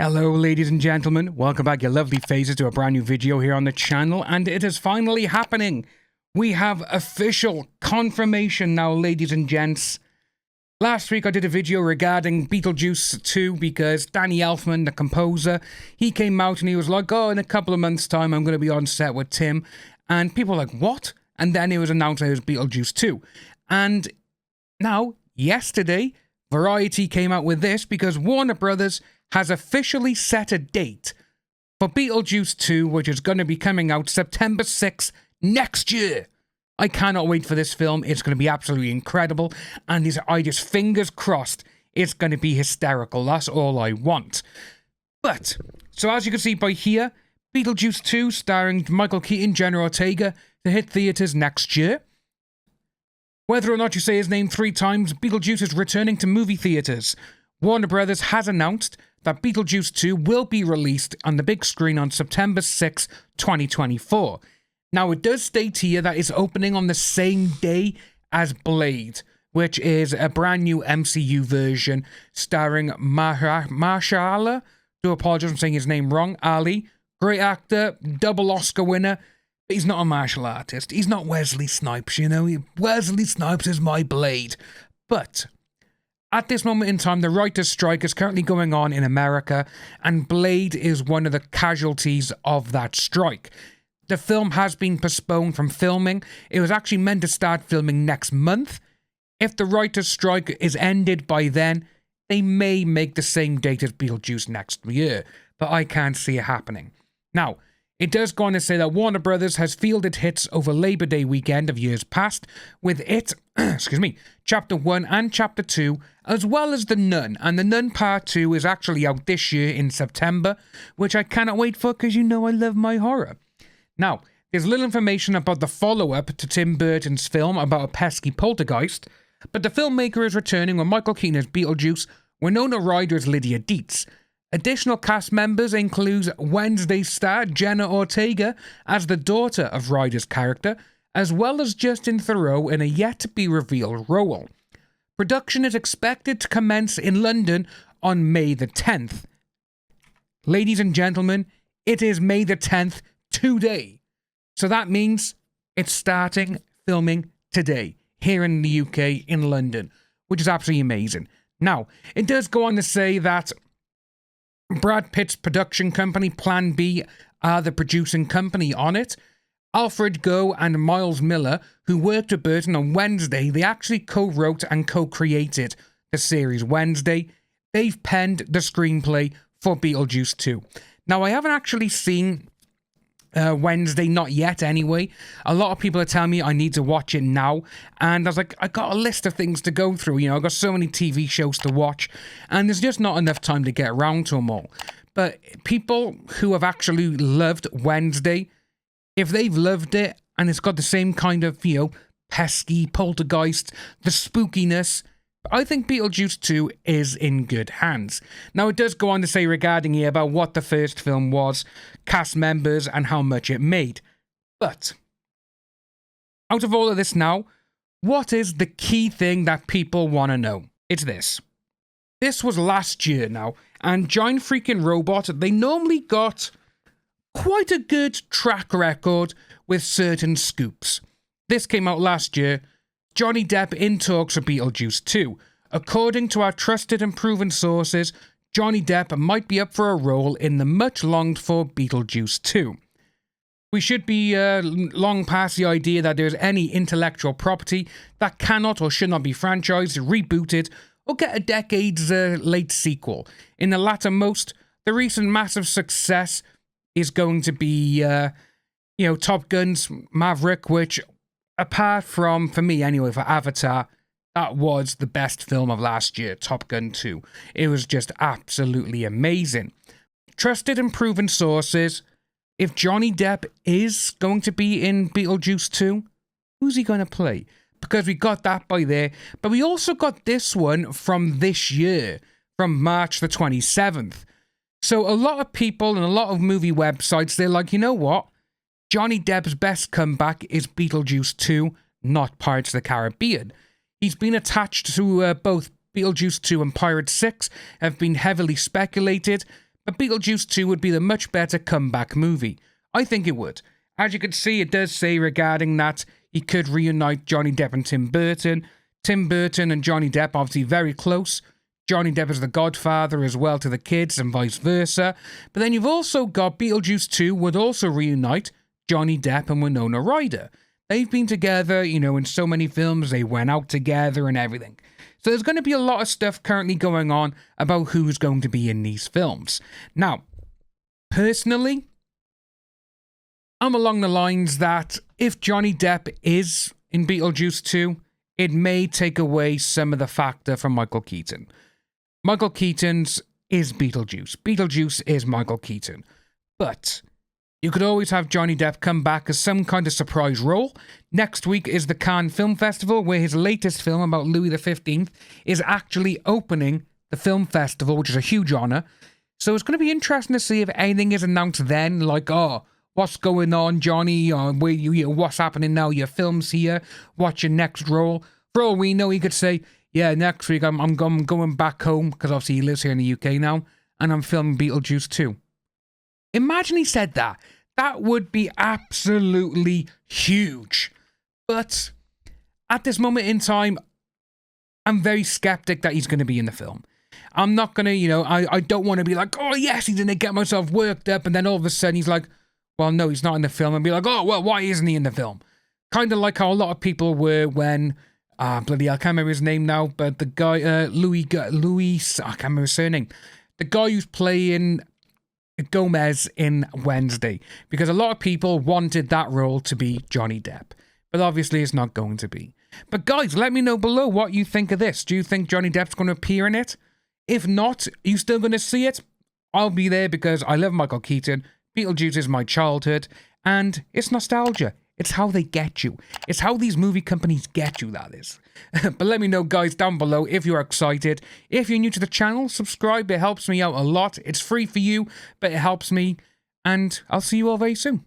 Hello ladies and gentlemen, welcome back your lovely faces to a brand new video here on the channel, and it is finally happening. We have official confirmation now, ladies and gents. Last week I did a video regarding Beetlejuice 2 because Danny Elfman, the composer, he came out and he was like, oh, in a couple of months time I'm going to be on set with Tim, and people were like, what? And then it was announced that it was Beetlejuice 2. And now, yesterday, Variety came out with this because Warner Brothers has officially set a date for Beetlejuice 2, which is going to be coming out September 6th next year. I cannot wait for this film. It's going to be absolutely incredible, and I just fingers crossed it's going to be hysterical. That's all I want. But, so as you can see by here, Beetlejuice 2 starring Michael Keaton, Jenna Ortega to hit theatres next year. Whether or not you say his name 3 times, Beetlejuice is returning to movie theatres. Warner Brothers has announced that Beetlejuice 2 will be released on the big screen on September 6, 2024. Now, it does state here that it's opening on the same day as Blade, which is a brand new MCU version starring Mahershala. Do apologize, I'm saying his name wrong. Ali, great actor, double Oscar winner. But he's not a martial artist. He's not Wesley Snipes, you know. Wesley Snipes is my Blade. But at this moment in time, the writer's strike is currently going on in America, and Blade is one of the casualties of that strike. The film has been postponed from filming. It was actually meant to start filming next month. If the writer's strike is ended by then, they may make the same date as Beetlejuice next year, but I can't see it happening. Now, it does go on to say that Warner Brothers has fielded hits over Labor Day weekend of years past, with it, Chapter 1 and Chapter 2, as well as The Nun. And The Nun Part 2 is actually out this year in September, which I cannot wait for because you know I love my horror. Now, there's little information about the follow-up to Tim Burton's film about a pesky poltergeist, but the filmmaker is returning with Michael Keaton as Beetlejuice, Winona Ryder as Lydia Dietz. Additional cast members include Wednesday star Jenna Ortega as the daughter of Ryder's character, as well as Justin Theroux in a yet-to-be-revealed role. Production is expected to commence in London on May the 10th. Ladies and gentlemen, it is May the 10th today. So that means it's starting filming today here in the UK, in London, which is absolutely amazing. Now, it does go on to say that Brad Pitt's production company, Plan B, are the producing company on it. Alfred Goh and Miles Miller, who worked with Burton on Wednesday, they actually co-wrote and co-created the series Wednesday. They've penned the screenplay for Beetlejuice 2. Now, I haven't actually seen Wednesday, not yet anyway. A lot of people are telling me I need to watch it now, and I was like, I got a list of things to go through, you know, I've got so many TV shows to watch, and there's just not enough time to get around to them all. But people who have actually loved Wednesday, if they've loved it, and it's got the same kind of, you know, pesky poltergeist, the spookiness, I think Beetlejuice 2 is in good hands. Now, it does go on to say regarding here about what the first film was, cast members, and how much it made. But, out of all of this now, what is the key thing that people want to know? It's this. This was last year now, and Giant Freaking Robot, they normally got quite a good track record with certain scoops. This came out last year. Johnny Depp in talks for Beetlejuice 2. According to our trusted and proven sources, Johnny Depp might be up for a role in the much-longed-for Beetlejuice 2. We should be long past the idea that there's any intellectual property that cannot or should not be franchised, rebooted, or get a decades-late sequel. In the lattermost, the recent massive success is going to be, Top Gun's Maverick, which, apart from, for me anyway, for Avatar, that was the best film of last year, Top Gun 2. It was just absolutely amazing. Trusted and proven sources, if Johnny Depp is going to be in Beetlejuice 2, who's he going to play? Because we got that by there, but we also got this one from this year, from March the 27th. So a lot of people and a lot of movie websites, they're like, you know what? Johnny Depp's best comeback is Beetlejuice 2, not Pirates of the Caribbean. He's been attached to both Beetlejuice 2 and Pirates 6, have been heavily speculated, that Beetlejuice 2 would be the much better comeback movie. I think it would. As you can see, it does say regarding that he could reunite Johnny Depp and Tim Burton. Tim Burton and Johnny Depp obviously very close. Johnny Depp is the godfather as well to the kids and vice versa. But then you've also got Beetlejuice 2 would also reunite Johnny Depp and Winona Ryder. They've been together, you know, in so many films. They went out together and everything. So there's going to be a lot of stuff currently going on about who's going to be in these films. Now, personally, I'm along the lines that if Johnny Depp is in Beetlejuice 2, it may take away some of the factor from Michael Keaton. Michael Keaton's is Beetlejuice. Beetlejuice is Michael Keaton. But you could always have Johnny Depp come back as some kind of surprise role. Next week is the Cannes Film Festival, where his latest film about Louis XV is actually opening the film festival, which is a huge honour. So it's going to be interesting to see if anything is announced then, like, oh, what's going on, Johnny? Or what's happening now? Your film's here. What's your next role? For all we know, he could say, yeah, next week I'm going back home, because obviously he lives here in the UK now, and I'm filming Beetlejuice 2. Imagine he said that. That would be absolutely huge. But at this moment in time, I'm very skeptic that he's going to be in the film. I'm not going to, I don't want to be like, oh yes, he's going to get myself worked up, and then all of a sudden he's like, well, no, he's not in the film, and be like, oh, well, why isn't he in the film? Kind of like how a lot of people were when, bloody hell, I can't remember his name now, but the guy, Louis, I can't remember his surname. The guy who's playing Gomez in Wednesday, because a lot of people wanted that role to be Johnny Depp, but obviously it's not going to be. But guys, let me know below what you think of this. Do you think Johnny Depp's going to appear in it? If not, are you still going to see it? I'll be there because I love Michael Keaton. Beetlejuice is my childhood, and it's nostalgia. It's how they get you. It's how these movie companies get you, that is. But let me know, guys, down below if you're excited. If you're new to the channel, subscribe. It helps me out a lot. It's free for you, but it helps me. And I'll see you all very soon.